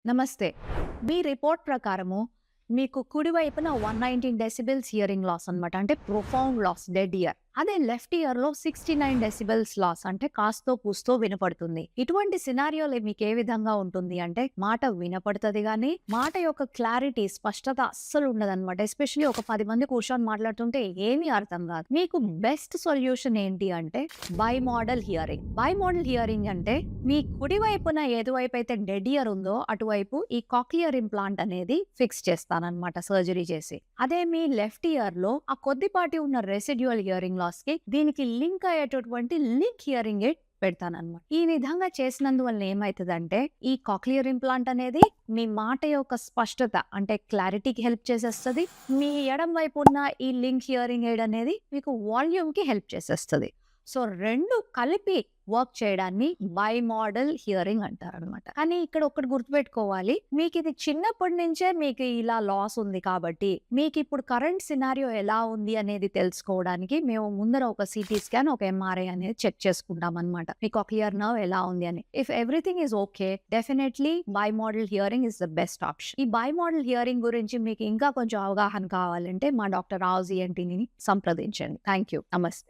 నమస్తే. మీ రిపోర్ట్ ప్రకారము మీకు కుడి వైపున 119 డెసిబెల్స్ హియరింగ్ లాస్ అన్నమాట. అంటే ప్రొఫౌండ్ లాస్, డెడ్ ఇయర్. అదే లెఫ్ట్ ఇయర్‌లో 69 డెసిబెల్స్ లాస్, అంటే కాస్తో కూస్తో వినపడుతుంది. ఇటువంటి సినారియోలో మీకు ఏ విధంగా ఉంటుంది అంటే, మాట వినపడుతది గానీ, మాట యొక్క క్లారిటీ, స్పష్టత అస్సలు ఉండదన్నమాట. ఎస్పెషల్లీ ఒక 10 మంది కూర్చొని మాట్లాడుతుంటే ఏమీ అర్థం కాదు. మీకు బెస్ట్ సొల్యూషన్ ఏంటి అంటే బైమోడల్ హియరింగ్. బైమోడల్ హియరింగ్ అంటే మీ కుడి వైపున ఏటువైపు అయితే డెడ్ ఇయర్ ఉందో అటువైపు ఈ కాక్లియర్ ఇంప్లాంట్ అనేది ఫిక్స్ చేస్తానన్నమాట సర్జరీ చేసి. అదే మీ లెఫ్ట్ ఇయర్ లో ఆ కొద్దిపాటి ఉన్న రెసిడ్యువల్ హియరింగ్ లాస్ కి దీనికి లింక్ అయ్యేటటువంటి లింక్ హియరింగ్ ఎయిడ్ పెడతానన్నమాట. ఈ విధంగా చేసినందువల్ల ఏమైతుందంటే, ఈ కాక్లియర్ ఇంప్లాంట్ అనేది మీ మాట యొక్క స్పష్టత అంటే క్లారిటీకి హెల్ప్ చేసేస్తుంది. మీ ఎడం వైపు ఉన్న ఈ లింక్ హియరింగ్ ఎయిడ్ అనేది మీకు వాల్యూమ్ కి హెల్ప్ చేసేస్తుంది. సో రెండు కలిపి వర్క్ చేయడాన్ని బైమోడల్ హియరింగ్ అంటారనమాట. కానీ ఇక్కడ ఒకటి గుర్తుపెట్టుకోవాలి, మీకు ఇది చిన్నప్పటి నుంచే మీకు ఇలా లాస్ ఉంది కాబట్టి మీకు ఇప్పుడు కరెంట్ సినారియో ఎలా ఉంది అనేది తెలుసుకోవడానికి మేము ముందర ఒక సిటీ స్కాన్, ఒక ఎంఆర్ఐ అనేది చెక్ చేసుకుంటాం అనమాట. మీకు క్లియర్ నర్వ్ ఎలా ఉంది అని. If everything is okay, definitely bimodal hearing is the best option. ఈ బైమోడల్ హియరింగ్ గురించి మీకు ఇంకా కొంచెం అవగాహన కావాలంటే మా డాక్టర్ రావుజీ ENT ని సంప్రదించండి. Thank you. నమస్తే.